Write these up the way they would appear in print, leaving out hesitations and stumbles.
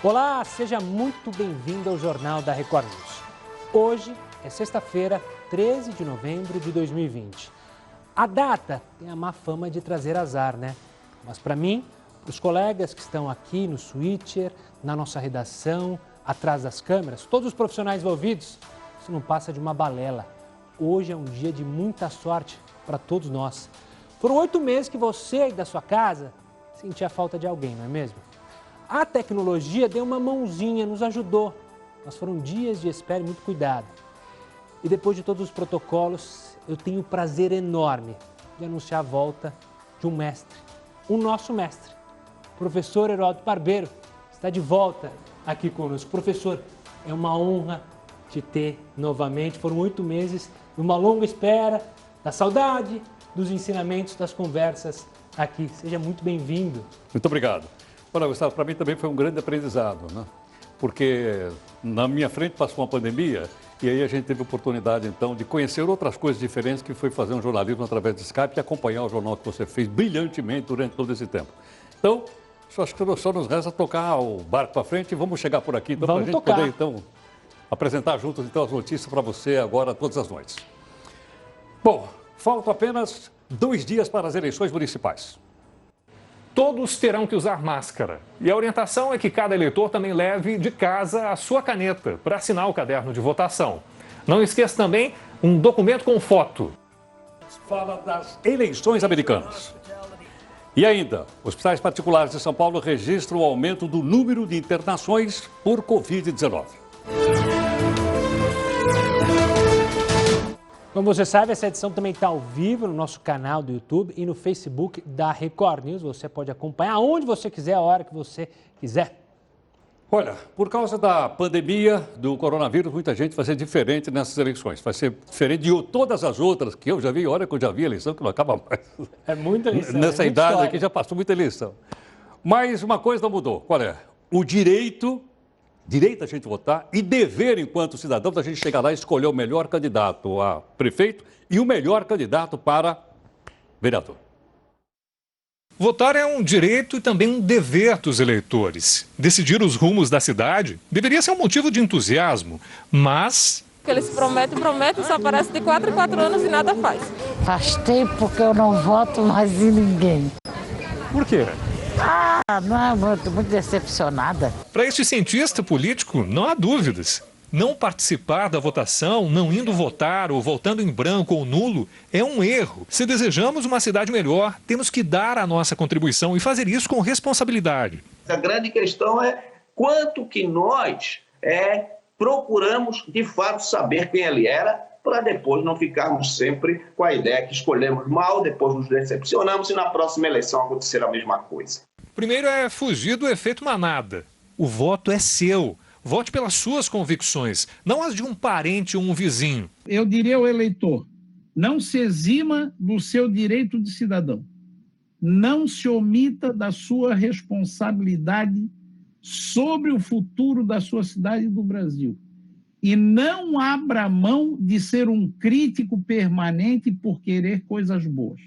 Olá, seja muito bem-vindo ao Jornal da Record News. Hoje é sexta-feira, 13 de novembro de 2020. A data tem a má fama de trazer azar, né? Mas para mim, os colegas que estão aqui no Switcher, na nossa redação, atrás das câmeras, todos os profissionais envolvidos, isso não passa de uma balela. Hoje é um dia de muita sorte para todos nós. Foram 8 meses que você aí da sua casa sentia falta de alguém, não é mesmo? A tecnologia deu uma mãozinha, nos ajudou, mas foram dias de espera e muito cuidado. E depois de todos os protocolos, eu tenho o prazer enorme de anunciar a volta de um mestre, o nosso mestre, o professor Heródoto Barbeiro, está de volta aqui conosco. Professor, é uma honra te ter novamente. Foram 8 meses de uma longa espera, da saudade, dos ensinamentos, das conversas aqui. Seja muito bem-vindo. Muito obrigado. Olha, Gustavo, para mim também foi um grande aprendizado, né? Porque na minha frente passou uma pandemia e aí a gente teve a oportunidade, então, de conhecer outras coisas diferentes, que foi fazer um jornalismo através de Skype e acompanhar o jornal que você fez brilhantemente durante todo esse tempo. Então, acho que só nos resta tocar o barco para frente e vamos chegar por aqui, então, para a gente poder, então, apresentar juntos, então, as notícias para você agora, todas as noites. Bom, faltam apenas 2 dias para as eleições municipais. Todos terão que usar máscara. E a orientação é que cada eleitor também leve de casa a sua caneta para assinar o caderno de votação. Não esqueça também um documento com foto. Fala das eleições americanas. E ainda, hospitais particulares de São Paulo registram o aumento do número de internações por Covid-19. Como você sabe, essa edição também está ao vivo no nosso canal do YouTube e no Facebook da Record News. Você pode acompanhar onde você quiser, a hora que você quiser. Olha, por causa da pandemia do coronavírus, muita gente vai ser diferente nessas eleições. Vai ser diferente de todas as outras que eu já vi. Olha que eu já vi eleição que não acaba mais. É muita eleição. Nessa é idade história. aqui já passou muita eleição. Mas uma coisa não mudou. Qual é? O direito a gente votar e dever, enquanto cidadão, da gente chegar lá e escolher o melhor candidato a prefeito e o melhor candidato para vereador. Votar é um direito e também um dever dos eleitores. Decidir os rumos da cidade deveria ser um motivo de entusiasmo, mas... Eles prometem, só aparece de 4 em 4 anos e nada faz. Faz tempo que eu não voto mais em ninguém. Por quê? Não, muito decepcionada. Para este cientista político, não há dúvidas. Não participar da votação, não indo votar ou votando em branco ou nulo é um erro. Se desejamos uma cidade melhor, temos que dar a nossa contribuição e fazer isso com responsabilidade. A grande questão é quanto que nós procuramos, de fato, saber quem ele era, para depois não ficarmos sempre com a ideia que escolhemos mal, depois nos decepcionamos e na próxima eleição acontecer a mesma coisa. Primeiro é fugir do efeito manada. O voto é seu. Vote pelas suas convicções, não as de um parente ou um vizinho. Eu diria ao eleitor, não se exima do seu direito de cidadão. Não se omita da sua responsabilidade sobre o futuro da sua cidade e do Brasil. E não abra mão de ser um crítico permanente por querer coisas boas.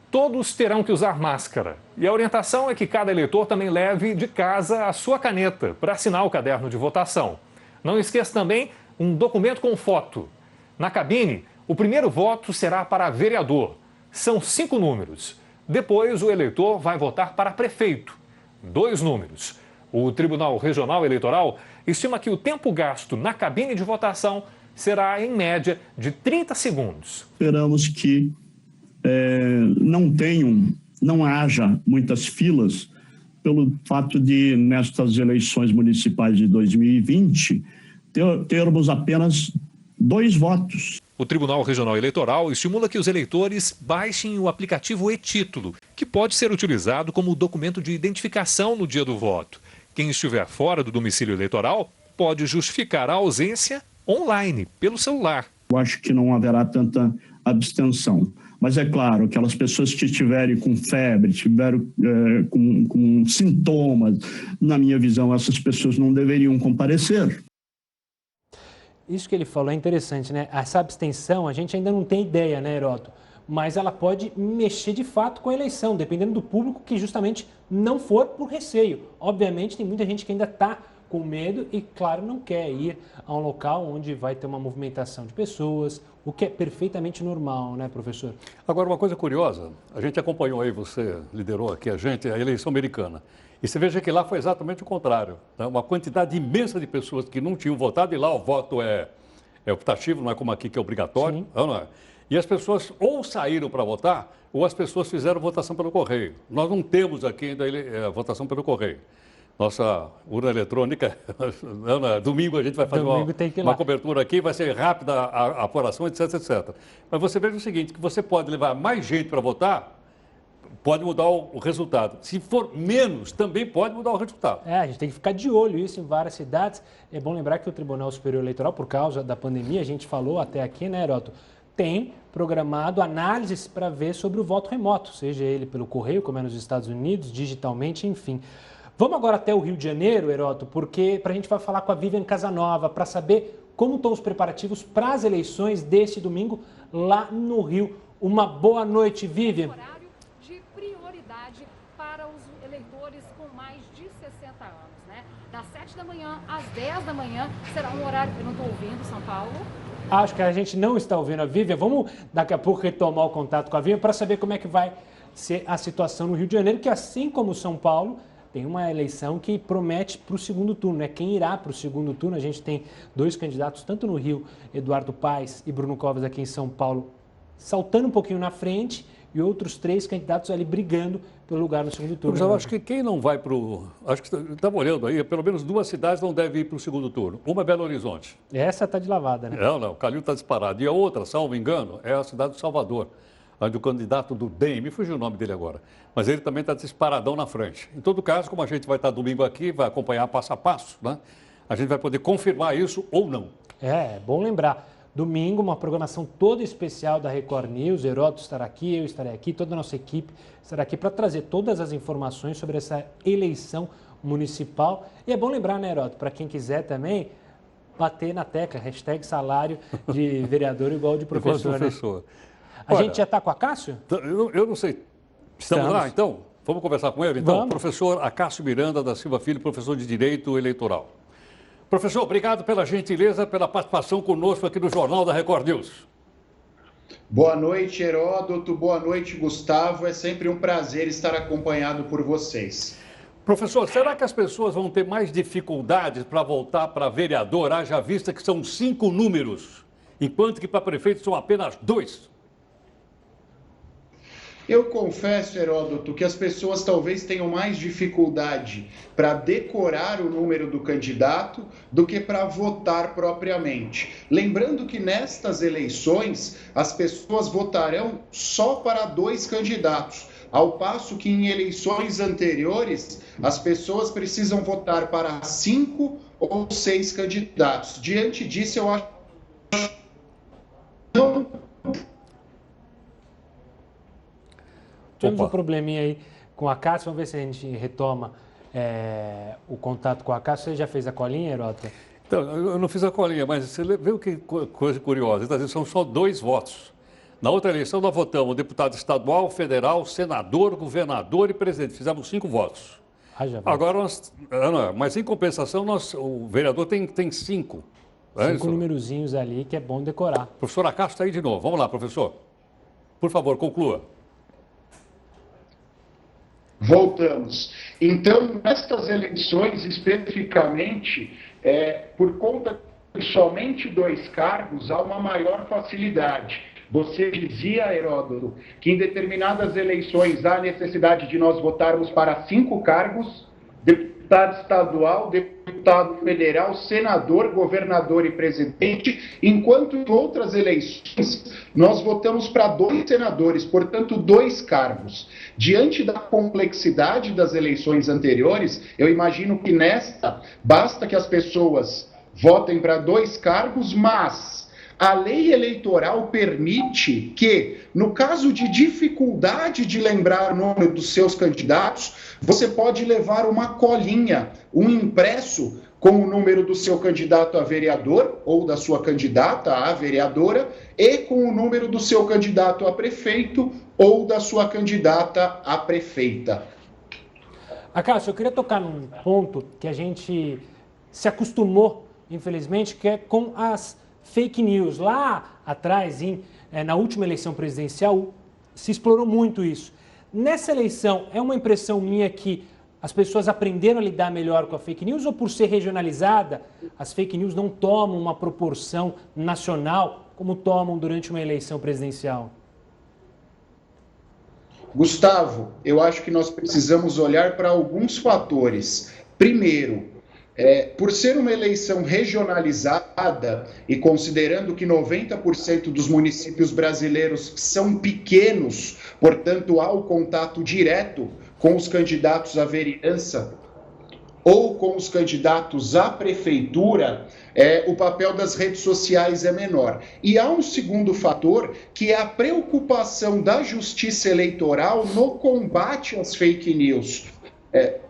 Todos terão que usar máscara. E a orientação é que cada eleitor também leve de casa a sua caneta para assinar o caderno de votação. Não esqueça também um documento com foto. Na cabine, o primeiro voto será para vereador. São 5 números. Depois, o eleitor vai votar para prefeito. 2 números. O Tribunal Regional Eleitoral estima que o tempo gasto na cabine de votação será, em média, de 30 segundos. Esperamos que não haja muitas filas, pelo fato de, nestas eleições municipais de 2020, termos apenas 2 votos. O Tribunal Regional Eleitoral estimula que os eleitores baixem o aplicativo e-Título, que pode ser utilizado como documento de identificação no dia do voto. Quem estiver fora do domicílio eleitoral pode justificar a ausência online, pelo celular. Eu acho que não haverá tanta abstenção. Mas é claro, aquelas pessoas que estiverem com febre, estiverem com sintomas, na minha visão, essas pessoas não deveriam comparecer. Isso que ele falou é interessante, né? Essa abstenção, a gente ainda não tem ideia, né, Heródoto? mas ela pode mexer de fato com a eleição, dependendo do público que justamente não for por receio. Obviamente tem muita gente que ainda está com medo e, claro, não quer ir a um local onde vai ter uma movimentação de pessoas, o que é perfeitamente normal, né, professor? Agora, uma coisa curiosa, a gente acompanhou aí, você liderou aqui a eleição americana. E você veja que lá foi exatamente o contrário. Né? Uma quantidade imensa de pessoas que não tinham votado, e lá o voto é optativo, não é como aqui que é obrigatório. Não é? E as pessoas ou saíram para votar, ou as pessoas fizeram votação pelo correio. Nós não temos aqui ainda a votação pelo correio. Nossa urna eletrônica, domingo a gente vai fazer uma cobertura aqui, vai ser rápida a apuração, etc, etc. Mas você veja o seguinte, que você pode levar mais gente para votar, pode mudar o resultado. Se for menos, também pode mudar o resultado. A gente tem que ficar de olho isso em várias cidades. É bom lembrar que o Tribunal Superior Eleitoral, por causa da pandemia, a gente falou até aqui, né, Heródoto, tem programado análises para ver sobre o voto remoto, seja ele pelo correio, como é nos Estados Unidos, digitalmente, enfim. Vamos agora até o Rio de Janeiro, Heródoto, porque a gente vai falar com a Vivian Casanova para saber como estão os preparativos para as eleições deste domingo lá no Rio. Uma boa noite, Vivian. Horário de prioridade para os eleitores com mais de 60 anos, né? Das 7 da manhã às 10 da manhã será um horário que eu não estou ouvindo, São Paulo. Acho que a gente não está ouvindo a Vivian. Vamos daqui a pouco retomar o contato com a Vivian para saber como é que vai ser a situação no Rio de Janeiro, que assim como São Paulo, tem uma eleição que promete para o segundo turno, né? Quem irá para o segundo turno? A gente tem dois candidatos, tanto no Rio, Eduardo Paes e Bruno Covas aqui em São Paulo, saltando um pouquinho na frente, e outros 3 candidatos ali brigando pelo lugar no segundo turno. Eu acho que quem não vai para o... Acho que estava olhando aí, pelo menos 2 cidades não devem ir para o segundo turno. Uma é Belo Horizonte. Essa está de lavada, né? Não, o Calil está disparado. E a outra, salvo engano, é a cidade de Salvador, onde o candidato do DEM, me fugiu o nome dele agora, mas ele também está disparadão na frente. Em todo caso, como a gente vai estar domingo aqui, vai acompanhar passo a passo, né? A gente vai poder confirmar isso ou não. É bom lembrar. Domingo, uma programação toda especial da Record News. Heródoto estará aqui, eu estarei aqui, toda a nossa equipe estará aqui para trazer todas as informações sobre essa eleição municipal. E é bom lembrar, né, Heródoto, para quem quiser também, bater na tecla, #salário de vereador igual de professor. Né? A gente já está com a Acácio? Eu não sei. Estamos lá, então? Vamos conversar com ele? Então, vamos. Professor Acácio Miranda da Silva Filho, professor de Direito Eleitoral. Professor, obrigado pela gentileza, pela participação conosco aqui no Jornal da Record News. Boa noite, Heródoto. Boa noite, Gustavo. É sempre um prazer estar acompanhado por vocês. Professor, será que as pessoas vão ter mais dificuldades para voltar para vereador, haja vista que são 5 números, enquanto que para prefeito são apenas 2? Eu confesso, Heródoto, que as pessoas talvez tenham mais dificuldade para decorar o número do candidato do que para votar propriamente. Lembrando que nestas eleições as pessoas votarão só para 2 candidatos, ao passo que em eleições anteriores as pessoas precisam votar para 5 ou 6 candidatos. Diante disso, eu acho Tivemos um probleminha aí com a Cássio, vamos ver se a gente retoma o contato com a Cássio. Você já fez a colinha, Heródoto? Então, eu não fiz a colinha, mas você viu que coisa curiosa, então, são só 2 votos. Na outra eleição nós votamos deputado estadual, federal, senador, governador e presidente, fizemos 5 votos. Agora, mas em compensação, o vereador tem 5. 5 numerozinhos ali que é bom decorar. Professor Acácio está aí de novo, vamos lá, professor. Por favor, conclua. Voltamos. Então, nestas eleições, especificamente, por conta de somente 2 cargos, há uma maior facilidade. Você dizia, Heródoto, que em determinadas eleições há necessidade de nós votarmos para 5 cargos, deputado estadual, deputado federal, senador, governador e presidente, enquanto em outras eleições nós votamos para 2 senadores, portanto 2 cargos. Diante da complexidade das eleições anteriores, eu imagino que nesta basta que as pessoas votem para 2 cargos, mas A lei eleitoral permite que, no caso de dificuldade de lembrar o nome dos seus candidatos, você pode levar uma colinha, um impresso com o número do seu candidato a vereador ou da sua candidata a vereadora e com o número do seu candidato a prefeito ou da sua candidata a prefeita. Cássio, eu queria tocar num ponto que a gente se acostumou, infelizmente, que é com as fake news. Lá atrás, na última eleição presidencial, se explorou muito isso. Nessa eleição, é uma impressão minha que as pessoas aprenderam a lidar melhor com a fake news ou por ser regionalizada, as fake news não tomam uma proporção nacional como tomam durante uma eleição presidencial? Gustavo, eu acho que nós precisamos olhar para alguns fatores. Primeiro, por ser uma eleição regionalizada e considerando que 90% dos municípios brasileiros são pequenos, portanto há o contato direto com os candidatos à vereança ou com os candidatos à prefeitura, o papel das redes sociais é menor. E há um segundo fator, que é a preocupação da Justiça Eleitoral no combate às fake news.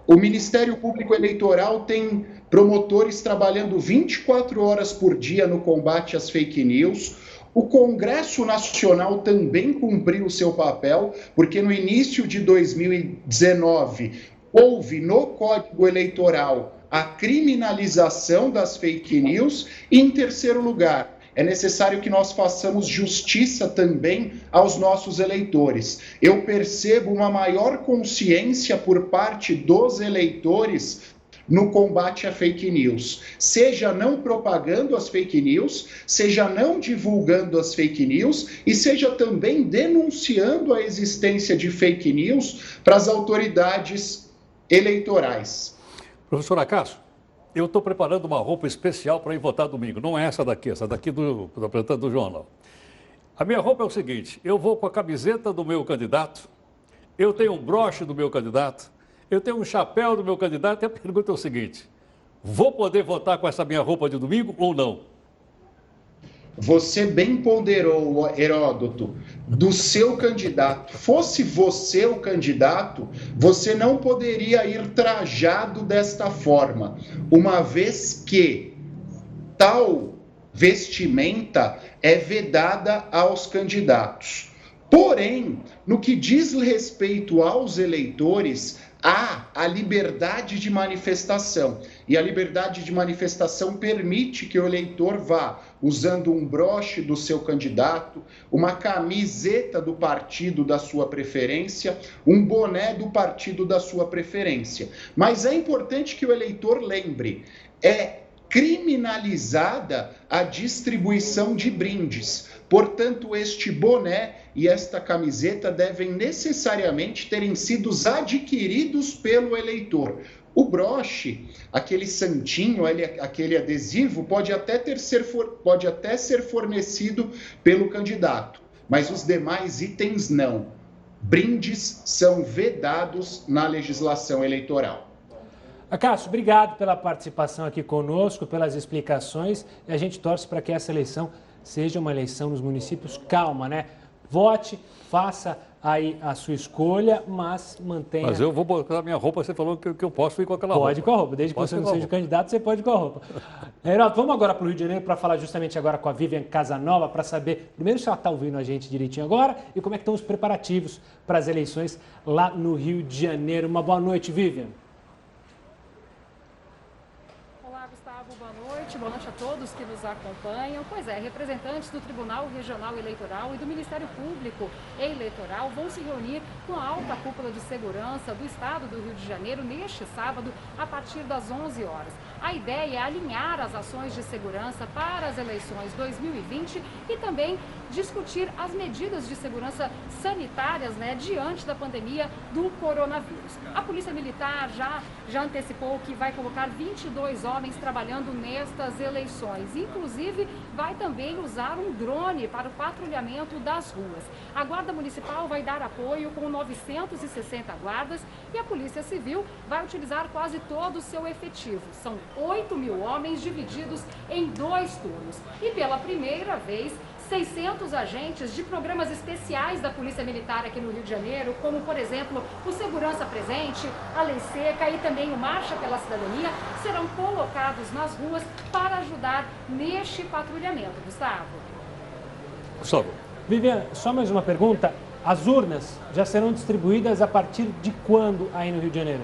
O Ministério Público Eleitoral tem promotores trabalhando 24 horas por dia no combate às fake news. O Congresso Nacional também cumpriu o seu papel, porque no início de 2019 houve no Código Eleitoral a criminalização das fake news. E, em terceiro lugar, é necessário que nós façamos justiça também aos nossos eleitores. Eu percebo uma maior consciência por parte dos eleitores no combate à fake news, seja não propagando as fake news, seja não divulgando as fake news e seja também denunciando a existência de fake news para as autoridades eleitorais. Professor Cássio, eu estou preparando uma roupa especial para ir votar domingo, não é essa daqui do apresentador do jornal. A minha roupa é o seguinte, eu vou com a camiseta do meu candidato, eu tenho um broche do meu candidato, eu tenho um chapéu do meu candidato e a pergunta é o seguinte, vou poder votar com essa minha roupa de domingo ou não? Você bem ponderou, Heródoto, do seu candidato. Fosse você o candidato, você não poderia ir trajado desta forma, uma vez que tal vestimenta é vedada aos candidatos. Porém, no que diz respeito aos eleitores, há a liberdade de manifestação. E a liberdade de manifestação permite que o eleitor vá usando um broche do seu candidato, uma camiseta do partido da sua preferência, um boné do partido da sua preferência. Mas é importante que o eleitor lembre, é criminalizada a distribuição de brindes. Portanto, este boné e esta camiseta devem necessariamente terem sido adquiridos pelo eleitor. O broche, aquele santinho, aquele adesivo, pode até ser fornecido pelo candidato, mas os demais itens não. Brindes são vedados na legislação eleitoral. Cássio, obrigado pela participação aqui conosco, pelas explicações, e a gente torce para que essa eleição seja uma eleição nos municípios calma, né? Vote, faça aí a sua escolha, mas mantenha... Mas eu vou botar a minha roupa, você falou que eu posso ir com aquela roupa. Pode ir com a roupa, desde que você não seja candidato, você pode ir com a roupa. Heraldo, vamos agora para o Rio de Janeiro para falar justamente agora com a Vivian Casanova, para saber, primeiro, se ela está ouvindo a gente direitinho agora e como é que estão os preparativos para as eleições lá no Rio de Janeiro. Uma boa noite, Vivian. Boa noite a todos que nos acompanham. Pois é, representantes do Tribunal Regional Eleitoral e do Ministério Público Eleitoral vão se reunir com a alta cúpula de segurança do Estado do Rio de Janeiro neste sábado, a partir das 11 horas. A ideia é alinhar as ações de segurança para as eleições 2020 e também discutir as medidas de segurança sanitárias, diante da pandemia do coronavírus. A Polícia Militar já antecipou que vai colocar 22 homens trabalhando nestas eleições. Inclusive, vai também usar um drone para o patrulhamento das ruas. A Guarda Municipal vai dar apoio com 960 guardas e a Polícia Civil vai utilizar quase todo o seu efetivo. São 8.000 homens divididos em 2 turnos. E pela primeira vez, 600 agentes de programas especiais da Polícia Militar aqui no Rio de Janeiro, como, por exemplo, o Segurança Presente, a Lei Seca e também o Marcha pela Cidadania, serão colocados nas ruas para ajudar neste patrulhamento. Gustavo. Vivian, só mais uma pergunta. As urnas já serão distribuídas a partir de quando aí no Rio de Janeiro?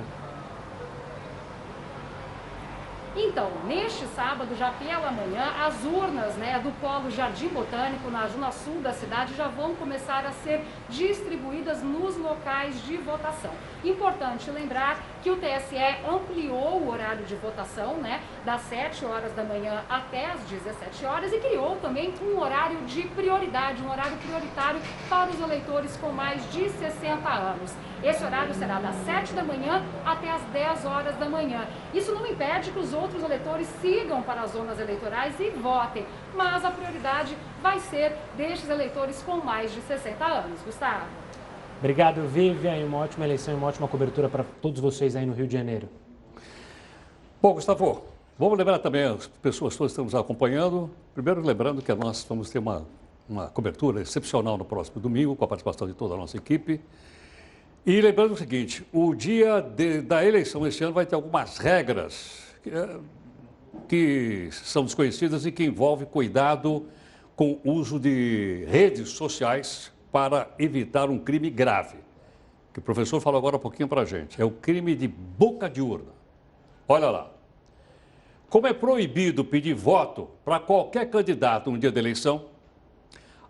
Então, neste sábado, já pela manhã, as urnas do Polo Jardim Botânico, na zona sul da cidade, já vão começar a ser distribuídas nos locais de votação. Importante lembrar que o TSE ampliou o horário de votação, das 7 horas da manhã até as 17 horas e criou também um horário de prioridade, um horário prioritário para os eleitores com mais de 60 anos. Esse horário será das 7 da manhã até as 10 horas da manhã. Isso não impede que os outros eleitores sigam para as zonas eleitorais e votem, mas a prioridade vai ser destes eleitores com mais de 60 anos. Gustavo. Obrigado, Vivian, e uma ótima eleição e uma ótima cobertura para todos vocês aí no Rio de Janeiro. Bom, Gustavo, vamos lembrar também as pessoas que estão nos acompanhando. Primeiro, lembrando que nós vamos ter uma cobertura excepcional no próximo domingo, com a participação de toda a nossa equipe. E lembrando o seguinte, o dia da eleição este ano vai ter algumas regras que são desconhecidas e que envolvem cuidado com o uso de redes sociais para evitar um crime grave, que o professor falou agora um pouquinho para a gente. É o crime de boca de urna. Olha lá. Como é proibido pedir voto para qualquer candidato no dia da eleição,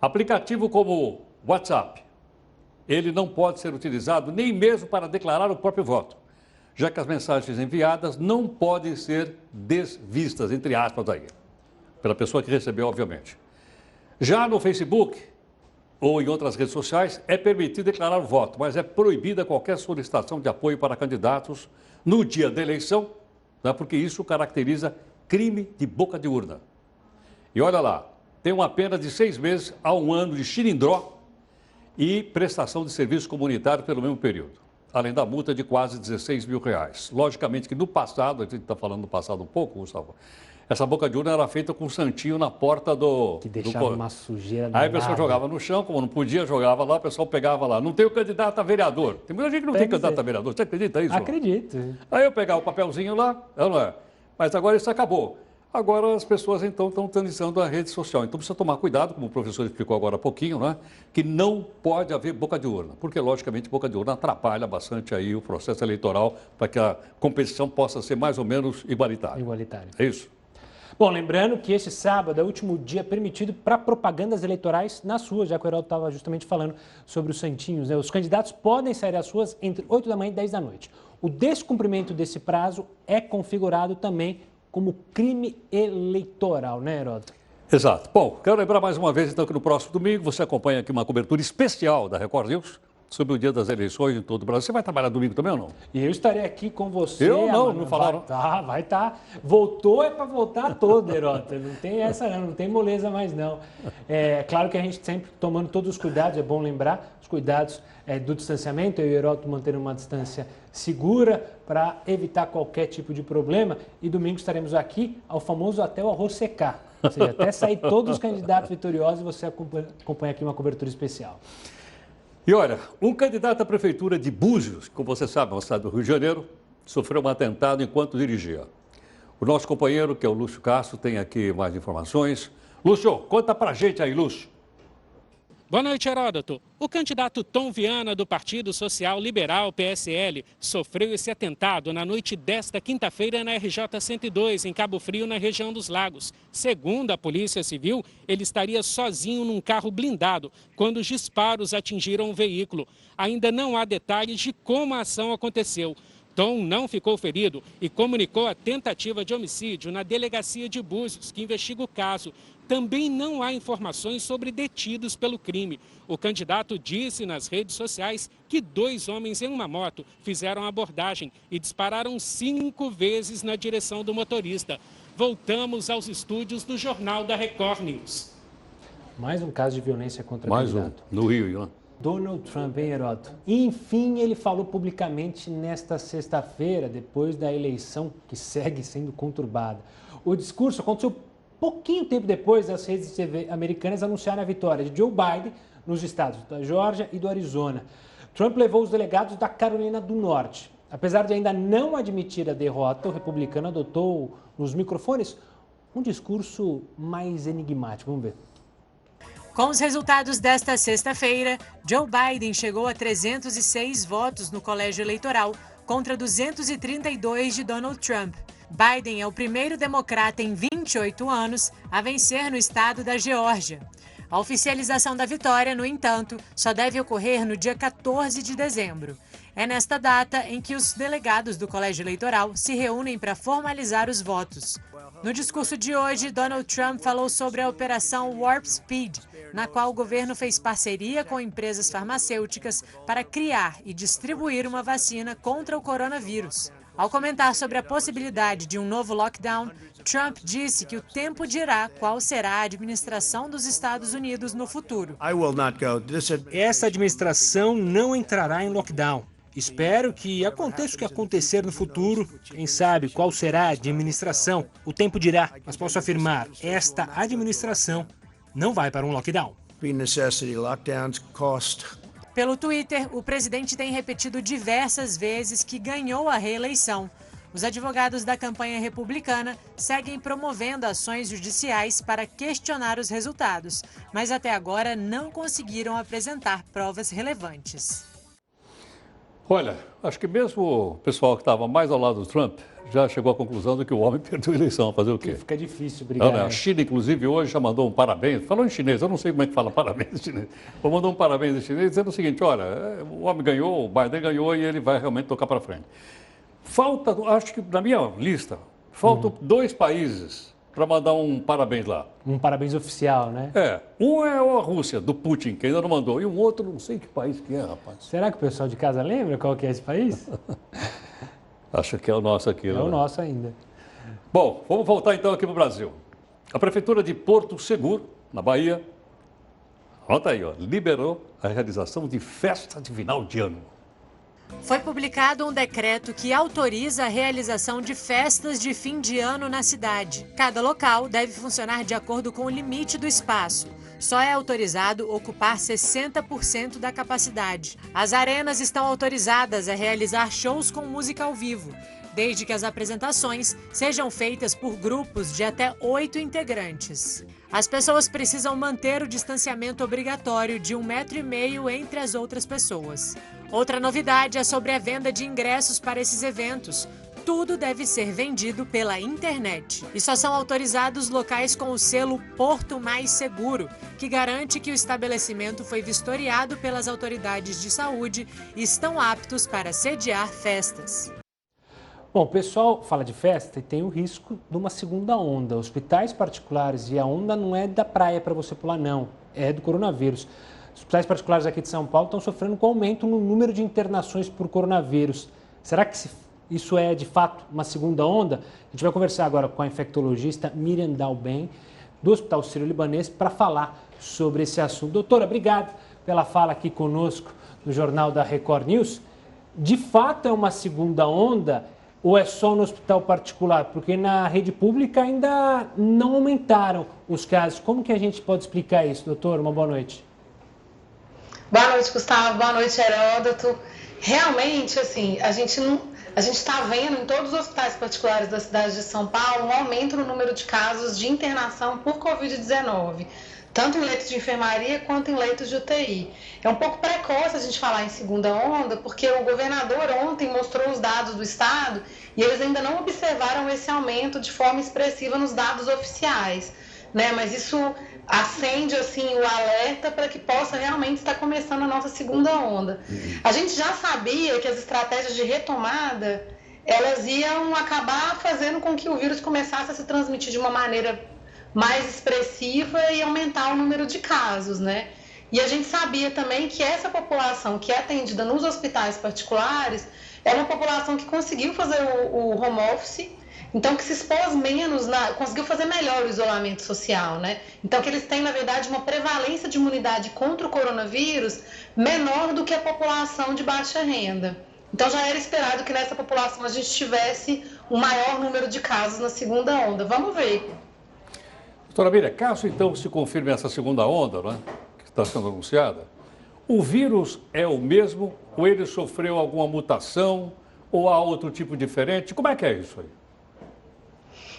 aplicativo como WhatsApp, ele não pode ser utilizado nem mesmo para declarar o próprio voto, já que as mensagens enviadas não podem ser desvistas, entre aspas, aí, pela pessoa que recebeu, obviamente. Já no Facebook ou em outras redes sociais, é permitido declarar o voto, mas é proibida qualquer solicitação de apoio para candidatos no dia da eleição, porque isso caracteriza crime de boca de urna. E olha lá, tem uma pena de 6 meses a 1 ano de xilindró e prestação de serviço comunitário pelo mesmo período, além da multa de quase R$16 mil. Logicamente que no passado, a gente está falando do passado um pouco, Gustavo, essa boca de urna era feita com um santinho na porta do... Que deixava uma sujeira. Aí a pessoa jogava no chão, como não podia, jogava lá, o pessoal pegava lá. Não tem o candidato a vereador. Tem muita gente que não tem candidato a vereador. Você acredita nisso? Acredito. Aí eu pegava o papelzinho lá, não é? Mas agora isso acabou. Agora as pessoas então estão utilizando a rede social. Então precisa tomar cuidado, como o professor explicou agora há pouquinho, que não pode haver boca de urna, porque logicamente boca de urna atrapalha bastante aí o processo eleitoral para que a competição possa ser mais ou menos igualitária. Igualitária. É isso. Bom, lembrando que este sábado é o último dia permitido para propagandas eleitorais nas ruas, já que o Heraldo estava justamente falando sobre os santinhos. Os candidatos podem sair às ruas entre 8 da manhã e 10 da noite. O descumprimento desse prazo é configurado também como crime eleitoral, né, Heraldo? Exato. Bom, quero lembrar mais uma vez, então, que no próximo domingo você acompanha aqui uma cobertura especial da Record News sobre o dia das eleições em todo o Brasil. Você vai trabalhar domingo também ou não? E eu estarei aqui com você. Eu não falaram. Vai estar. Voltou é para voltar todo, Heraldo. Não tem essa não tem moleza mais não. É claro que a gente sempre tomando todos os cuidados, é bom lembrar, os cuidados do distanciamento, eu e o Heraldo mantendo uma distância segura para evitar qualquer tipo de problema. E domingo estaremos aqui ao famoso até o arroz secar. Ou seja, até sair todos os candidatos vitoriosos, você acompanha aqui uma cobertura especial. E olha, um candidato à prefeitura de Búzios, como você sabe, no estado do Rio de Janeiro, sofreu um atentado enquanto dirigia. O nosso companheiro, que é o Lúcio Castro, tem aqui mais informações. Lúcio, conta pra gente aí, Lúcio. Boa noite, Heródoto. O candidato Tom Viana, do Partido Social Liberal, PSL, sofreu esse atentado na noite desta quinta-feira na RJ-102, em Cabo Frio, na região dos Lagos. Segundo a Polícia Civil, ele estaria sozinho num carro blindado quando os disparos atingiram o veículo. Ainda não há detalhes de como a ação aconteceu. Tom não ficou ferido e comunicou a tentativa de homicídio na delegacia de Búzios, que investiga o caso. Também não há informações sobre detidos pelo crime. O candidato disse nas redes sociais que 2 homens em uma moto fizeram a abordagem e dispararam 5 vezes na direção do motorista. Voltamos aos estúdios do Jornal da Record News. Mais um caso de violência contra Mais candidato. um, no Rio, né? Donald Trump, hein, Heródoto? Enfim, ele falou publicamente nesta sexta-feira, depois da eleição que segue sendo conturbada. O discurso aconteceu pouquinho tempo depois das redes de TV americanas anunciarem a vitória de Joe Biden nos estados da Geórgia e do Arizona. Trump levou os delegados da Carolina do Norte. Apesar de ainda não admitir a derrota, o republicano adotou nos microfones um discurso mais enigmático. Vamos ver. Com os resultados desta sexta-feira, Joe Biden chegou a 306 votos no colégio eleitoral contra 232 de Donald Trump. Biden é o primeiro democrata em 28 anos a vencer no estado da Geórgia. A oficialização da vitória, no entanto, só deve ocorrer no dia 14 de dezembro. É nesta data em que os delegados do colégio eleitoral se reúnem para formalizar os votos. No discurso de hoje, Donald Trump falou sobre a Operação Warp Speed, na qual o governo fez parceria com empresas farmacêuticas para criar e distribuir uma vacina contra o coronavírus. Ao comentar sobre a possibilidade de um novo lockdown, Trump disse que o tempo dirá qual será a administração dos Estados Unidos no futuro. Essa administração não entrará em lockdown. Espero que aconteça o que acontecer no futuro. Quem sabe qual será a administração? O tempo dirá, mas posso afirmar, esta administração não vai para um lockdown. Pelo Twitter, o presidente tem repetido diversas vezes que ganhou a reeleição. Os advogados da campanha republicana seguem promovendo ações judiciais para questionar os resultados, mas até agora não conseguiram apresentar provas relevantes. Olha, acho que mesmo o pessoal que estava mais ao lado do Trump já chegou à conclusão de que o homem perdeu a eleição. Fazer o quê? Fica difícil brigar. Não, né? A China, inclusive, hoje já mandou um parabéns. Falou em chinês, eu não sei como é que fala parabéns em chinês. Mas mandou um parabéns em chinês dizendo o seguinte, olha, o homem ganhou, o Biden ganhou e ele vai realmente tocar para frente. Falta, acho que na minha lista, faltam 2 países para mandar um parabéns lá. Um parabéns oficial, né? Um é a Rússia, do Putin, que ainda não mandou. E um outro, não sei que país que é, rapaz. Será que o pessoal de casa lembra qual que é esse país? Acho que é o nosso aqui. É o nosso ainda. Bom, vamos voltar então aqui para o Brasil. A Prefeitura de Porto Seguro, na Bahia, anota aí, ó, liberou a realização de festa de final de ano. Foi publicado um decreto que autoriza a realização de festas de fim de ano na cidade. Cada local deve funcionar de acordo com o limite do espaço. Só é autorizado ocupar 60% da capacidade. As arenas estão autorizadas a realizar shows com música ao vivo, desde que as apresentações sejam feitas por grupos de até 8 integrantes. As pessoas precisam manter o distanciamento obrigatório de 1,5 metro entre as outras pessoas. Outra novidade é sobre a venda de ingressos para esses eventos. Tudo deve ser vendido pela internet. E só são autorizados locais com o selo Porto Mais Seguro, que garante que o estabelecimento foi vistoriado pelas autoridades de saúde e estão aptos para sediar festas. Bom, o pessoal fala de festa e tem o risco de uma segunda onda. Hospitais particulares, e a onda não é da praia para você pular, não. É do coronavírus. Os hospitais particulares aqui de São Paulo estão sofrendo com aumento no número de internações por coronavírus. Será que isso é, de fato, uma segunda onda? A gente vai conversar agora com a infectologista Miriam Dalben, do Hospital Sírio-Libanês, para falar sobre esse assunto. Doutora, obrigado pela fala aqui conosco no Jornal da Record News. De fato, é uma segunda onda ou é só no hospital particular? Porque na rede pública ainda não aumentaram os casos. Como que a gente pode explicar isso, doutor? Uma boa noite. Boa noite, Gustavo. Boa noite, Heródoto. Realmente, assim, a gente está vendo em todos os hospitais particulares da cidade de São Paulo um aumento no número de casos de internação por Covid-19, tanto em leitos de enfermaria quanto em leitos de UTI. É um pouco precoce a gente falar em segunda onda, porque o governador ontem mostrou os dados do estado e eles ainda não observaram esse aumento de forma expressiva nos dados oficiais. né? Mas isso acende assim o alerta para que possa realmente estar começando a nossa segunda onda. A gente já sabia que as estratégias de retomada, elas iam acabar fazendo com que o vírus começasse a se transmitir de uma maneira mais expressiva e aumentar o número de casos, né? E a gente sabia também que essa população que é atendida nos hospitais particulares é uma população que conseguiu fazer o home office, então que se expôs menos, conseguiu fazer melhor o isolamento social, né? Então que eles têm, na verdade, uma prevalência de imunidade contra o coronavírus menor do que a população de baixa renda. Então já era esperado que nessa população a gente tivesse um maior número de casos na segunda onda. Vamos ver. Doutora Miriam, caso então se confirme essa segunda onda, né, que está sendo anunciada, o vírus é o mesmo ou ele sofreu alguma mutação ou há outro tipo diferente? Como é que é isso aí?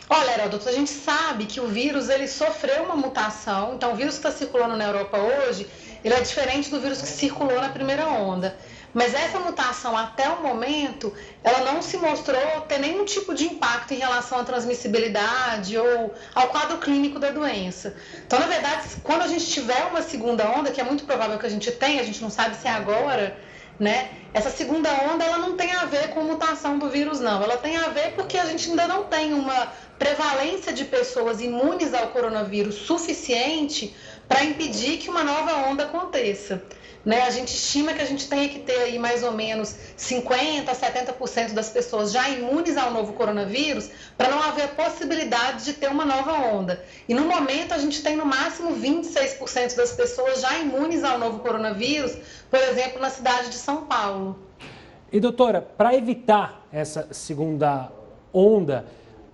Olha, Heródoto, a gente sabe que o vírus ele sofreu uma mutação, então o vírus que está circulando na Europa hoje, ele é diferente do vírus que circulou na primeira onda. Mas essa mutação, até o momento, ela não se mostrou ter nenhum tipo de impacto em relação à transmissibilidade ou ao quadro clínico da doença. Então, na verdade, quando a gente tiver uma segunda onda, que é muito provável que a gente tenha, a gente não sabe se é agora, né? Essa segunda onda, ela não tem a ver com mutação do vírus, não. Ela tem a ver porque a gente ainda não tem uma prevalência de pessoas imunes ao coronavírus suficiente para impedir que uma nova onda aconteça. Né? A gente estima que a gente tenha que ter aí mais ou menos 50% a 70% das pessoas já imunes ao novo coronavírus para não haver possibilidade de ter uma nova onda. E no momento a gente tem no máximo 26% das pessoas já imunes ao novo coronavírus, por exemplo, na cidade de São Paulo. E doutora, para evitar essa segunda onda,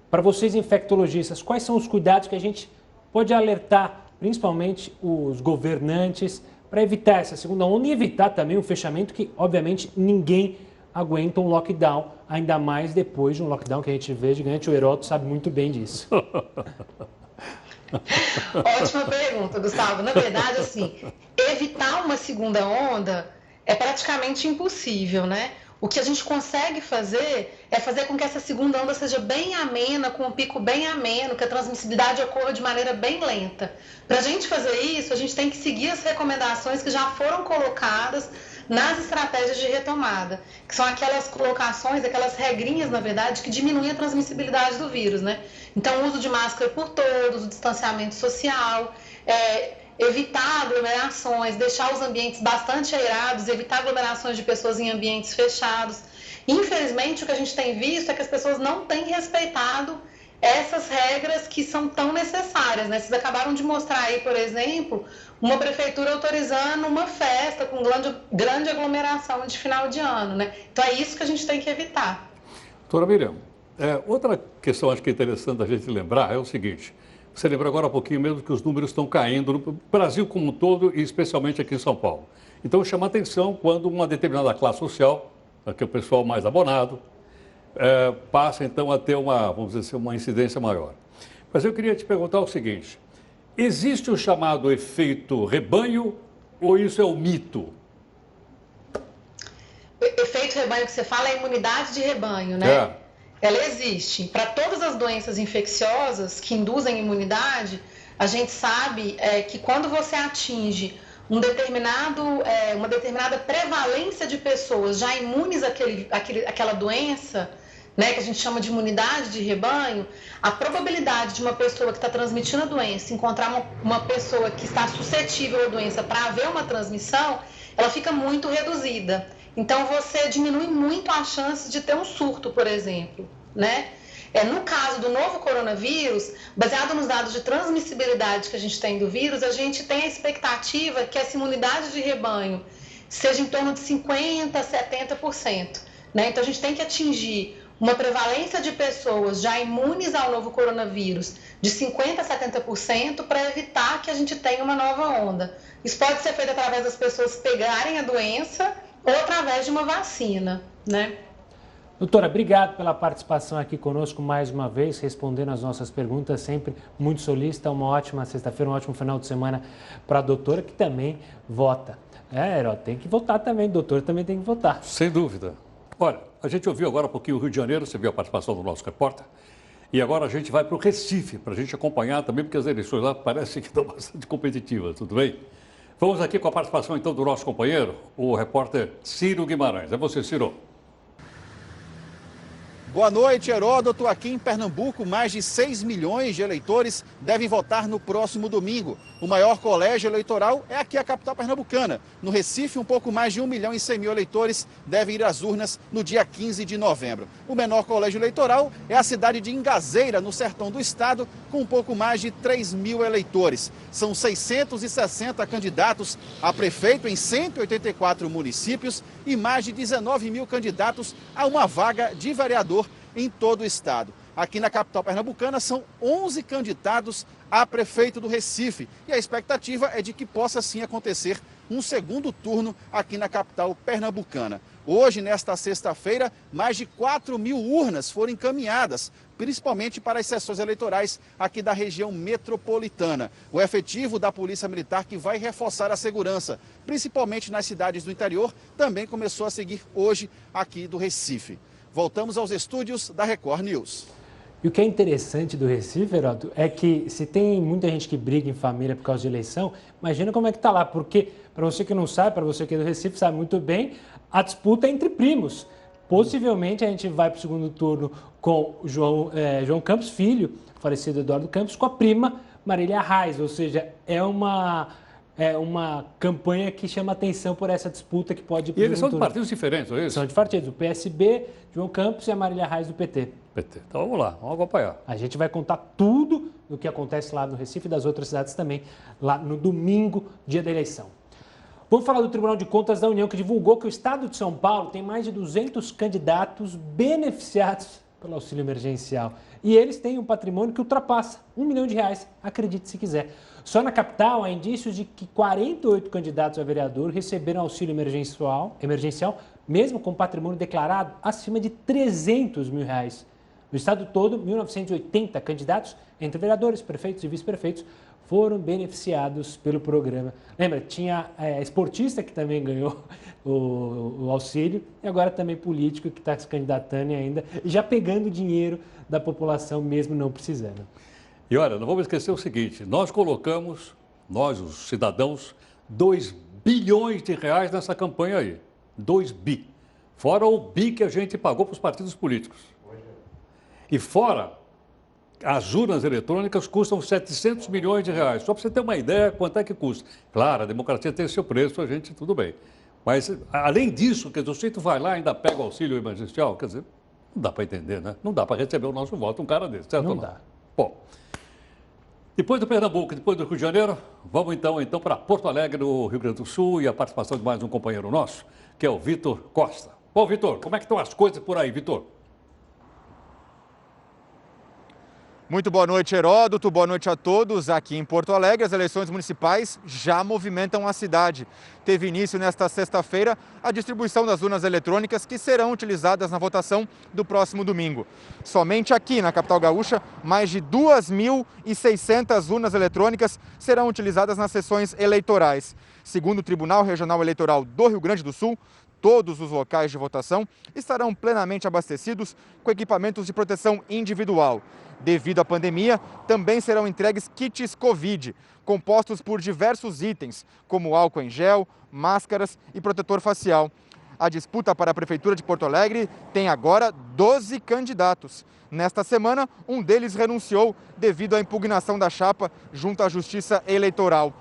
para vocês infectologistas, quais são os cuidados que a gente pode alertar, principalmente os governantes, para evitar essa segunda onda e evitar também um fechamento que, obviamente, ninguém aguenta um lockdown, ainda mais depois de um lockdown que a gente vê gigante. O Heródoto sabe muito bem disso. Ótima pergunta, Gustavo. Na verdade, assim, evitar uma segunda onda é praticamente impossível, né? O que a gente consegue fazer é fazer com que essa segunda onda seja bem amena, com um pico bem ameno, que a transmissibilidade ocorra de maneira bem lenta. Para a gente fazer isso, a gente tem que seguir as recomendações que já foram colocadas nas estratégias de retomada, que são aquelas colocações, aquelas regrinhas, na verdade, que diminuem a transmissibilidade do vírus, né? Então, o uso de máscara por todos, o distanciamento social, evitar aglomerações, deixar os ambientes bastante aerados, evitar aglomerações de pessoas em ambientes fechados. Infelizmente, o que a gente tem visto é que as pessoas não têm respeitado essas regras que são tão necessárias, né? Vocês acabaram de mostrar aí, por exemplo, uma prefeitura autorizando uma festa com grande aglomeração de final de ano, né? Então é isso que a gente tem que evitar. Doutora Miriam, outra questão acho que é interessante a gente lembrar é o seguinte: você lembra agora há pouquinho mesmo que os números estão caindo no Brasil como um todo e especialmente aqui em São Paulo. Então chama atenção quando uma determinada classe social, que é o pessoal mais abonado, passa então a ter vamos dizer assim, uma incidência maior. Mas eu queria te perguntar o seguinte: existe o chamado efeito rebanho ou isso é um mito? O efeito rebanho que você fala é a imunidade de rebanho, né? Ela existe. Para todas as doenças infecciosas que induzem imunidade, a gente sabe que quando você atinge uma determinada prevalência de pessoas já imunes àquela doença, né, que a gente chama de imunidade de rebanho, a probabilidade de uma pessoa que está transmitindo a doença encontrar uma pessoa que está suscetível à doença para haver uma transmissão, ela fica muito reduzida. Então, você diminui muito a chance de ter um surto, por exemplo, né? No caso do novo coronavírus, baseado nos dados de transmissibilidade que a gente tem do vírus, a gente tem a expectativa que essa imunidade de rebanho seja em torno de 50% a 70%, né? Então, a gente tem que atingir uma prevalência de pessoas já imunes ao novo coronavírus de 50% a 70% para evitar que a gente tenha uma nova onda. Isso pode ser feito através das pessoas pegarem a doença ou através de uma vacina, né? Doutora, obrigado pela participação aqui conosco mais uma vez, respondendo as nossas perguntas, sempre muito solícita. Uma ótima sexta-feira, um ótimo final de semana para a doutora, que também vota. Heródoto, tem que votar também, doutor também tem que votar. Sem dúvida. Olha, a gente ouviu agora um pouquinho o Rio de Janeiro, você viu a participação do nosso repórter. E agora a gente vai para o Recife, para a gente acompanhar também, porque as eleições lá parecem que estão bastante competitivas, tudo bem? Vamos aqui com a participação, então, do nosso companheiro, o repórter Ciro Guimarães. É você, Ciro. Boa noite, Heródoto. Aqui em Pernambuco, mais de 6 milhões de eleitores devem votar no próximo domingo. O maior colégio eleitoral é aqui a capital pernambucana. No Recife, um pouco mais de 1.100.000 eleitores devem ir às urnas no dia 15 de novembro. O menor colégio eleitoral é a cidade de Ingazeira, no sertão do estado, com um pouco mais de 3.000 eleitores. São 660 candidatos a prefeito em 184 municípios e mais de 19.000 candidatos a uma vaga de vereador em todo o estado. Aqui na capital pernambucana são 11 candidatos a prefeito do Recife e a expectativa é de que possa sim acontecer um segundo turno aqui na capital pernambucana. Hoje, nesta sexta-feira, mais de 4.000 urnas foram encaminhadas, principalmente para as sessões eleitorais aqui da região metropolitana. O efetivo da Polícia Militar, que vai reforçar a segurança, principalmente nas cidades do interior, também começou a seguir hoje aqui do Recife. Voltamos aos estúdios da Record News. E o que é interessante do Recife, Heródoto, é que se tem muita gente que briga em família por causa de eleição, imagina como é que está lá, porque, para você que não sabe, para você que é do Recife, sabe muito bem, a disputa é entre primos. Possivelmente a gente vai para o segundo turno com o João Campos Filho, falecido Eduardo Campos, com a prima Marília Reis, ou seja, é uma campanha que chama atenção por essa disputa que pode... E eles são de partidos diferentes, não é isso? São de partidos, o PSB, João Campos e a Marília Reis do PT. Então vamos lá, vamos acompanhar. A gente vai contar tudo do que acontece lá no Recife e das outras cidades também, lá no domingo, dia da eleição. Vamos falar do Tribunal de Contas da União, que divulgou que o estado de São Paulo tem mais de 200 candidatos beneficiados pelo auxílio emergencial. E eles têm um patrimônio que ultrapassa R$1 milhão, acredite se quiser. Só na capital há indícios de que 48 candidatos a vereador receberam auxílio emergencial, mesmo com patrimônio declarado acima de R$300 mil. No estado todo, 1.980 candidatos, entre vereadores, prefeitos e vice-prefeitos, foram beneficiados pelo programa. Lembra, tinha esportista que também ganhou o auxílio e agora também político que está se candidatando e ainda já pegando dinheiro da população mesmo não precisando. E olha, não vamos esquecer o seguinte, nós colocamos, nós os cidadãos, R$2 bilhões nessa campanha aí. 2 bi. Fora o bi que a gente pagou para os partidos políticos. E fora, as urnas eletrônicas custam R$700 milhões. Só para você ter uma ideia quanto é que custa. Claro, a democracia tem seu preço, a gente, tudo bem. Mas, além disso, quer dizer, o sujeito vai lá e ainda pega o auxílio emergencial, quer dizer, não dá para entender, né? Não dá para receber o nosso voto um cara desse, certo? Não dá. Bom, depois do Pernambuco, depois do Rio de Janeiro, vamos então para Porto Alegre, no Rio Grande do Sul, e a participação de mais um companheiro nosso, que é o Vitor Costa. Bom, Vitor, como é que estão as coisas por aí, Vitor? Muito boa noite, Heródoto. Boa noite a todos. Aqui em Porto Alegre, as eleições municipais já movimentam a cidade. Teve início nesta sexta-feira a distribuição das urnas eletrônicas que serão utilizadas na votação do próximo domingo. Somente aqui na capital gaúcha, mais de 2.600 urnas eletrônicas serão utilizadas nas sessões eleitorais. Segundo o Tribunal Regional Eleitoral do Rio Grande do Sul, todos os locais de votação estarão plenamente abastecidos com equipamentos de proteção individual. Devido à pandemia, também serão entregues kits Covid, compostos por diversos itens, como álcool em gel, máscaras e protetor facial. A disputa para a Prefeitura de Porto Alegre tem agora 12 candidatos. Nesta semana, um deles renunciou devido à impugnação da chapa junto à Justiça Eleitoral.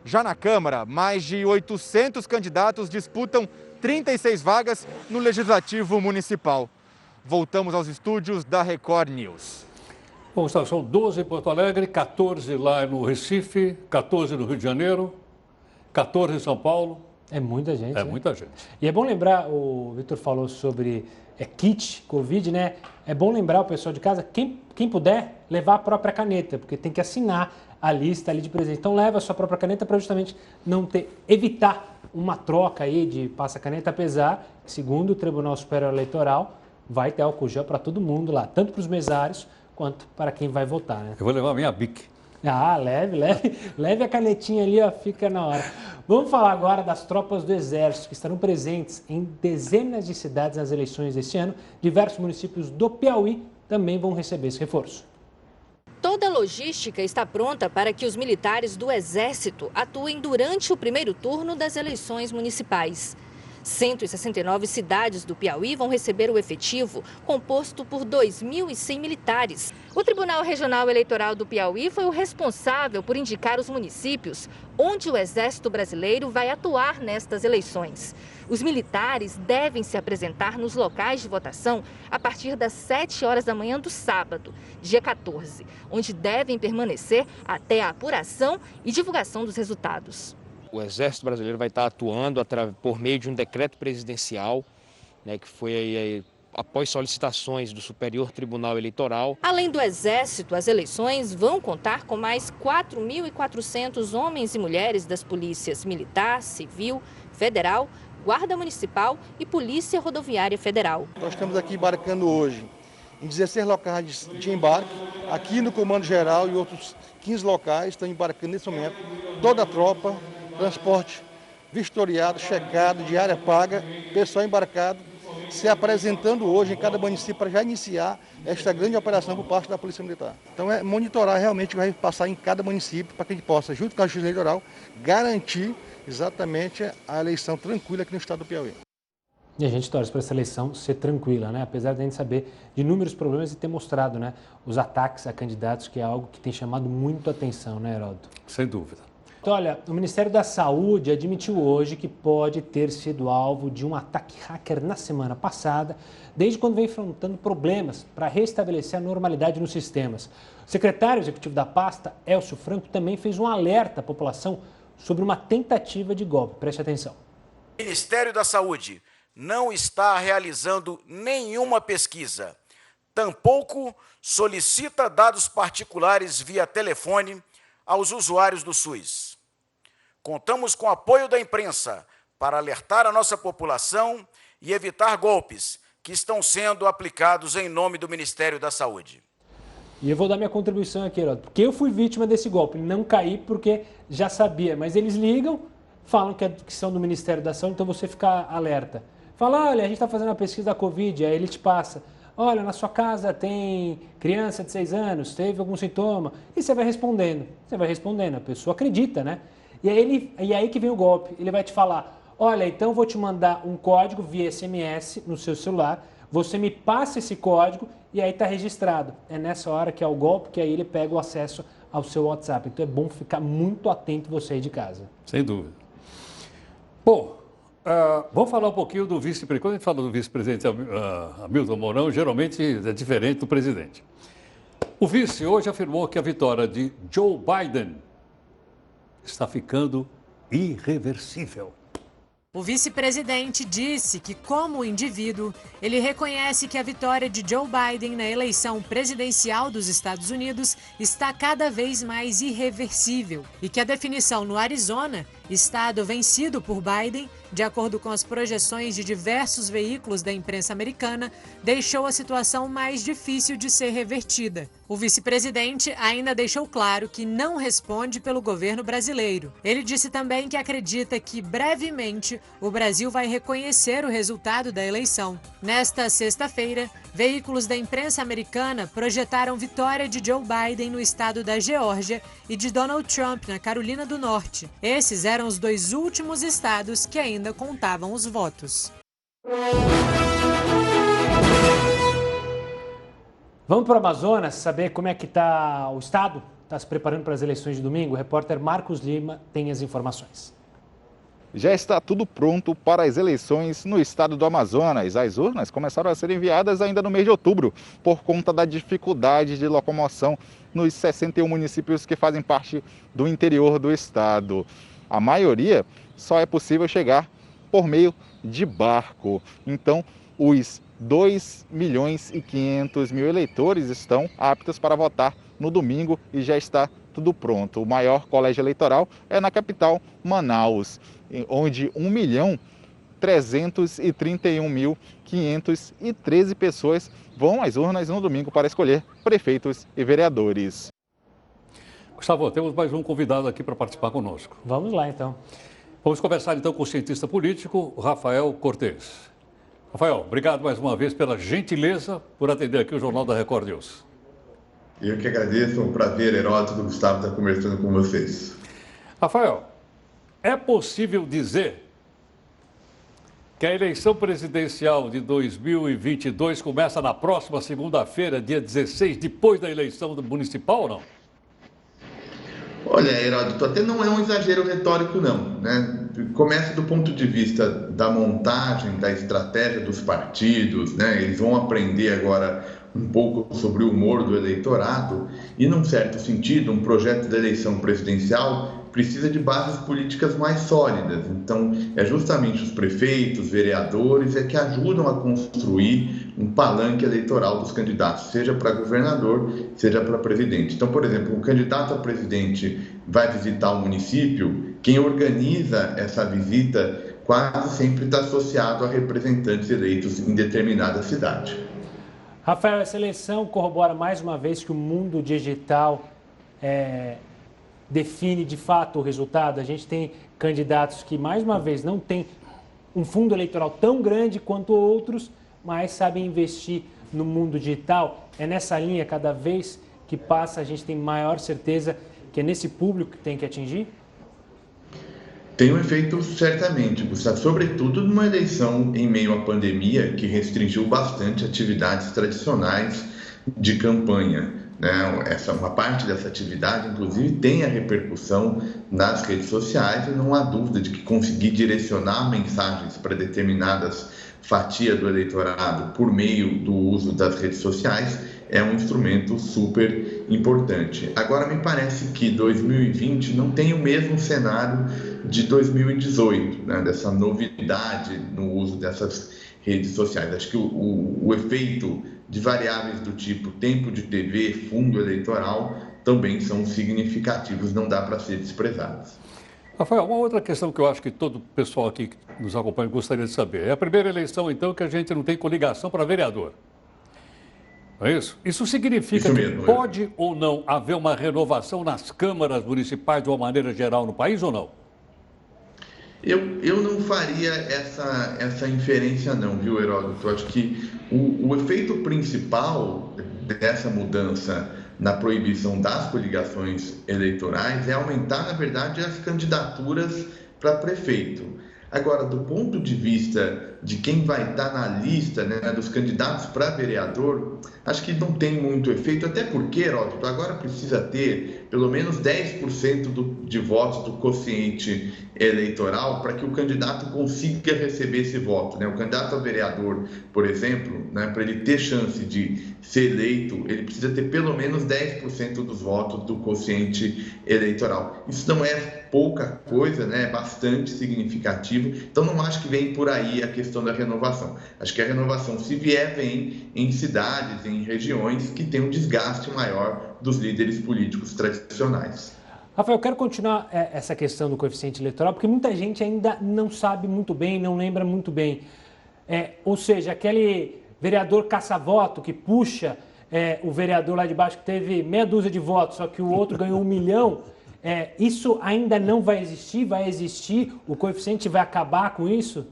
Já na Câmara, mais de 800 candidatos disputam 36 vagas no Legislativo Municipal. Voltamos aos estúdios da Record News. Bom, Gustavo, são 12 em Porto Alegre, 14 lá no Recife, 14 no Rio de Janeiro, 14 em São Paulo. É muita gente. É muita gente. E é bom lembrar, o Vitor falou sobre kit Covid, né? É bom lembrar o pessoal de casa, quem puder, levar a própria caneta, porque tem que assinar a lista ali de presente. Então leva a sua própria caneta para justamente evitar uma troca aí de passa-caneta, apesar que, segundo o Tribunal Superior Eleitoral, vai ter álcool gel para todo mundo lá, tanto para os mesários quanto para quem vai votar, né? Eu vou levar a minha Bic. Ah, leve a canetinha ali, ó, fica na hora. Vamos falar agora das tropas do Exército, que estarão presentes em dezenas de cidades nas eleições deste ano. Diversos municípios do Piauí também vão receber esse reforço. Toda a logística está pronta para que os militares do Exército atuem durante o primeiro turno das eleições municipais. 169 cidades do Piauí vão receber o efetivo, composto por 2.100 militares. O Tribunal Regional Eleitoral do Piauí foi o responsável por indicar os municípios onde o Exército Brasileiro vai atuar nestas eleições. Os militares devem se apresentar nos locais de votação a partir das 7 horas da manhã do sábado, dia 14, onde devem permanecer até a apuração e divulgação dos resultados. O Exército Brasileiro vai estar atuando por meio de um decreto presidencial, né, que foi aí, após solicitações do Superior Tribunal Eleitoral. Além do Exército, as eleições vão contar com mais 4.400 homens e mulheres das polícias Militar, Civil, Federal, Guarda Municipal e Polícia Rodoviária Federal. Nós estamos aqui embarcando hoje em 16 locais de embarque, aqui no Comando Geral e outros 15 locais estão embarcando nesse momento toda a tropa, transporte vistoriado, checado, diária paga, pessoal embarcado, se apresentando hoje em cada município para já iniciar esta grande operação por parte da Polícia Militar. Então é monitorar realmente o que vai passar em cada município para que a gente possa, junto com a Justiça Eleitoral, garantir exatamente a eleição tranquila aqui no estado do Piauí. E a gente torce para essa eleição ser tranquila, né? Apesar de a gente saber de inúmeros problemas e ter mostrado, né, os ataques a candidatos, que é algo que tem chamado muito a atenção, né, Heródoto? Sem dúvida. Então, olha, o Ministério da Saúde admitiu hoje que pode ter sido alvo de um ataque hacker na semana passada, desde quando vem enfrentando problemas para restabelecer a normalidade nos sistemas. O secretário executivo da pasta, Elcio Franco, também fez um alerta à população sobre uma tentativa de golpe. Preste atenção. O Ministério da Saúde não está realizando nenhuma pesquisa, tampouco solicita dados particulares via telefone aos usuários do SUS. Contamos com o apoio da imprensa para alertar a nossa população e evitar golpes que estão sendo aplicados em nome do Ministério da Saúde. E eu vou dar minha contribuição aqui, Heródoto, porque eu fui vítima desse golpe. Não caí porque já sabia, mas eles ligam, falam que são do Ministério da Saúde, então você fica alerta. Fala, olha, a gente está fazendo uma pesquisa da Covid, aí ele te passa. Olha, na sua casa tem criança de 6 anos, teve algum sintoma? E você vai respondendo, a pessoa acredita, né? E aí que vem o golpe, ele vai te falar, olha, então eu vou te mandar um código via SMS no seu celular, você me passa esse código e aí está registrado. É nessa hora que é o golpe, que aí ele pega o acesso ao seu WhatsApp. Então é bom ficar muito atento você aí de casa. Sem dúvida. Bom, vamos falar um pouquinho do vice-presidente. Quando a gente fala do vice-presidente Hamilton Mourão, geralmente é diferente do presidente. O vice hoje afirmou que a vitória de Joe Biden está ficando irreversível. O vice-presidente disse que, como indivíduo, ele reconhece que a vitória de Joe Biden na eleição presidencial dos Estados Unidos está cada vez mais irreversível e que a definição no Arizona, estado vencido por Biden, de acordo com as projeções de diversos veículos da imprensa americana, deixou a situação mais difícil de ser revertida. O vice-presidente ainda deixou claro que não responde pelo governo brasileiro. Ele disse também que acredita que, brevemente, o Brasil vai reconhecer o resultado da eleição. Nesta sexta-feira, veículos da imprensa americana projetaram vitória de Joe Biden no estado da Geórgia e de Donald Trump na Carolina do Norte. Esses eram os dois últimos estados que ainda contavam os votos. Vamos para o Amazonas saber como é que está o estado? Está se preparando para as eleições de domingo? O repórter Marcos Lima tem as informações. Já está tudo pronto para as eleições no estado do Amazonas. As urnas começaram a ser enviadas ainda no mês de outubro, por conta da dificuldade de locomoção nos 61 municípios que fazem parte do interior do estado. A maioria só é possível chegar por meio de barco. Então, os 2.500.000 eleitores estão aptos para votar no domingo e já está tudo pronto. O maior colégio eleitoral é na capital, Manaus, onde 1.331.513 pessoas vão às urnas no domingo para escolher prefeitos e vereadores. Gustavo, temos mais um convidado aqui para participar conosco. Vamos lá, então. Vamos conversar, então, com o cientista político Rafael Cortes. Rafael, obrigado mais uma vez pela gentileza por atender aqui o Jornal da Record News. Eu que agradeço, é um prazer, Heródoto, Gustavo, estar conversando com vocês. Rafael, é possível dizer que a eleição presidencial de 2022 começa na próxima segunda-feira, dia 16, depois da eleição municipal ou não? Olha, Heródoto, até não é um exagero retórico, não, né? Começa do ponto de vista da montagem, da estratégia dos partidos, né? Eles vão aprender agora um pouco sobre o humor do eleitorado e, num certo sentido, um projeto de eleição presidencial precisa de bases políticas mais sólidas. Então, é justamente os prefeitos, vereadores, que ajudam a construir um palanque eleitoral dos candidatos, seja para governador, seja para presidente. Então, por exemplo, um candidato a presidente vai visitar o município, quem organiza essa visita quase sempre está associado a representantes eleitos em determinada cidade. Rafael, essa eleição corrobora mais uma vez que o mundo digital define de fato o resultado. A gente tem candidatos que, mais uma vez, não têm um fundo eleitoral tão grande quanto outros, mas sabem investir no mundo digital. É nessa linha, cada vez que passa, a gente tem maior certeza que é nesse público que tem que atingir? Tem um efeito certamente, Gustavo, sobretudo numa eleição em meio à pandemia que restringiu bastante atividades tradicionais de campanha, né? Uma parte dessa atividade, inclusive, tem a repercussão nas redes sociais e não há dúvida de que conseguir direcionar mensagens para determinadas fatias do eleitorado por meio do uso das redes sociais é um instrumento super importante. Agora, me parece que 2020 não tem o mesmo cenário de 2018, né? Dessa novidade no uso dessas redes sociais. Acho que o efeito de variáveis do tipo tempo de TV, fundo eleitoral, também são significativos, não dá para ser desprezados. Rafael, uma outra questão que eu acho que todo o pessoal aqui que nos acompanha gostaria de saber. É a primeira eleição, então, que a gente não tem coligação para vereador. Não é isso? Isso significa que pode ou não haver uma renovação nas câmaras municipais de uma maneira geral no país ou não? Eu não faria essa inferência não, viu, Heródoto? Eu acho que o efeito principal dessa mudança na proibição das coligações eleitorais é aumentar, na verdade, as candidaturas para prefeito. Agora, do ponto de vista de quem vai estar na lista, né, dos candidatos para vereador, acho que não tem muito efeito, até porque, Heródoto, agora precisa ter pelo menos 10% de votos do quociente eleitoral para que o candidato consiga receber esse voto, né? O candidato a vereador, por exemplo, né, para ele ter chance de ser eleito, ele precisa ter pelo menos 10% dos votos do quociente eleitoral. Isso não é pouca coisa, né? É bastante significativo. Então, não acho que vem por aí a questão da renovação. Acho que a renovação, se vier, vem em cidades, em regiões que têm um desgaste maior dos líderes políticos tradicionais. Rafael, eu quero continuar essa questão do coeficiente eleitoral, porque muita gente ainda não sabe muito bem, não lembra muito bem. Ou seja, aquele vereador caça-voto que puxa o vereador lá de baixo que teve meia dúzia de votos, só que o outro ganhou 1 milhão. Isso ainda não vai existir? Vai existir? O coeficiente vai acabar com isso?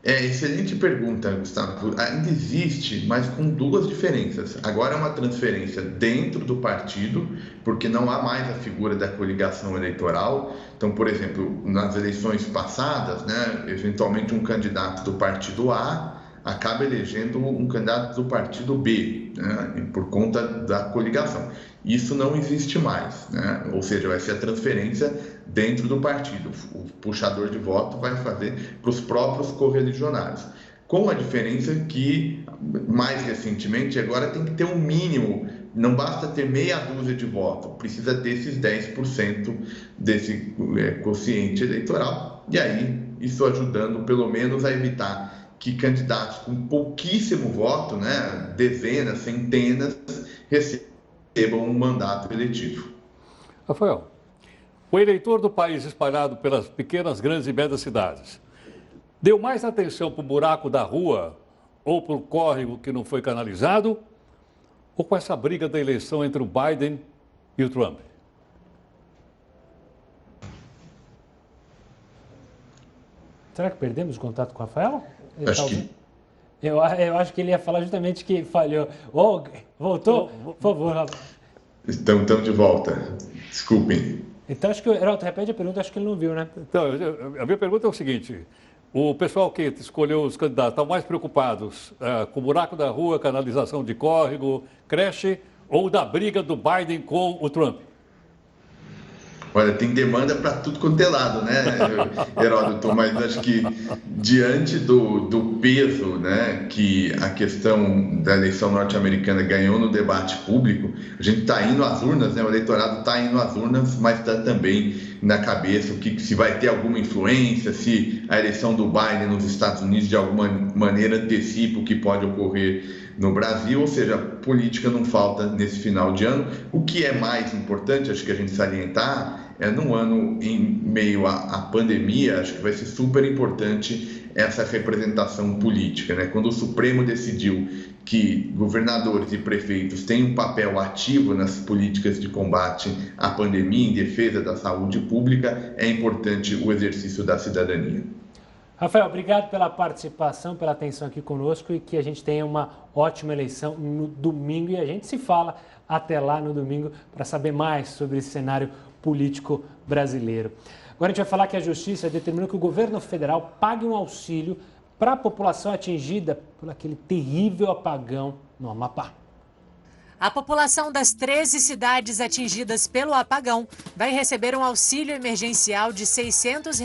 Excelente pergunta, Gustavo. Ainda existe, mas com duas diferenças. Agora é uma transferência dentro do partido, porque não há mais a figura da coligação eleitoral. Então, por exemplo, nas eleições passadas, né, eventualmente um candidato do partido A acaba elegendo um candidato do partido B, né, por conta da coligação. Isso não existe mais, né? Ou seja, vai ser a transferência dentro do partido. O puxador de voto vai fazer para os próprios correligionários. Com a diferença que, mais recentemente, agora tem que ter um mínimo, não basta ter meia dúzia de votos, precisa ter esses 10% desse quociente eleitoral, e aí isso ajudando pelo menos a evitar que candidatos com pouquíssimo voto, né, dezenas, centenas, recebam um mandato eletivo. Rafael, o eleitor do país espalhado pelas pequenas, grandes e médias cidades deu mais atenção para o buraco da rua ou para o córrego que não foi canalizado ou com essa briga da eleição entre o Biden e o Trump? Será que perdemos o contato com o Rafael? Eu acho que ele ia falar justamente que falhou. Voltou? Por favor. Estamos de volta. Desculpem. Então, acho que o Heródoto repete a pergunta, acho que ele não viu, né? Então, a minha pergunta é o seguinte: o pessoal que escolheu os candidatos estão mais preocupados com o buraco da rua, canalização de córrego, creche, ou da briga do Biden com o Trump? Olha, tem demanda para tudo quanto é lado, né, Heródoto? Mas acho que diante do peso, né, que a questão da eleição norte-americana ganhou no debate público, a gente está indo às urnas, né? O eleitorado está indo às urnas, mas está também na cabeça se vai ter alguma influência, se a eleição do Biden nos Estados Unidos de alguma maneira antecipa o que pode ocorrer no Brasil, ou seja, política não falta nesse final de ano. O que é mais importante, acho que a gente salientar, é num ano em meio à pandemia, acho que vai ser super importante essa representação política, né? Quando o Supremo decidiu que governadores e prefeitos têm um papel ativo nas políticas de combate à pandemia, em defesa da saúde pública, é importante o exercício da cidadania. Rafael, obrigado pela participação, pela atenção aqui conosco e que a gente tenha uma ótima eleição no domingo e a gente se fala até lá no domingo para saber mais sobre esse cenário político brasileiro. Agora a gente vai falar que a Justiça determinou que o governo federal pague um auxílio para a população atingida por aquele terrível apagão no Amapá. A população das 13 cidades atingidas pelo apagão vai receber um auxílio emergencial de R$ 600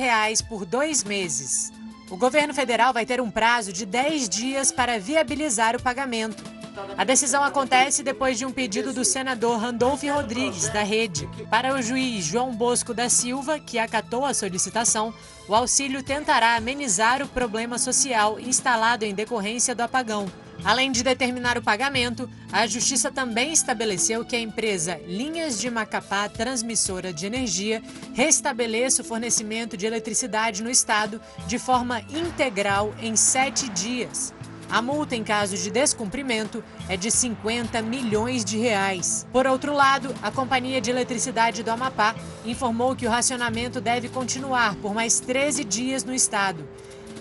por 2 meses. O governo federal vai ter um prazo de 10 dias para viabilizar o pagamento. A decisão acontece depois de um pedido do senador Randolfo Rodrigues, da Rede. Para o juiz João Bosco da Silva, que acatou a solicitação, o auxílio tentará amenizar o problema social instalado em decorrência do apagão. Além de determinar o pagamento, a Justiça também estabeleceu que a empresa Linhas de Macapá Transmissora de Energia restabeleça o fornecimento de eletricidade no estado de forma integral em 7 dias. A multa em caso de descumprimento é de R$ 50 milhões. Por outro lado, a Companhia de Eletricidade do Amapá informou que o racionamento deve continuar por mais 13 dias no estado.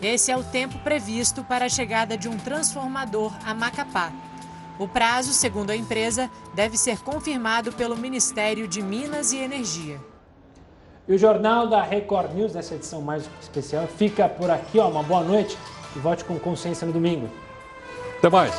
Esse é o tempo previsto para a chegada de um transformador a Macapá. O prazo, segundo a empresa, deve ser confirmado pelo Ministério de Minas e Energia. E o Jornal da Record News, nessa edição mais especial, fica por aqui. Uma boa noite e volte com consciência no domingo. Até mais.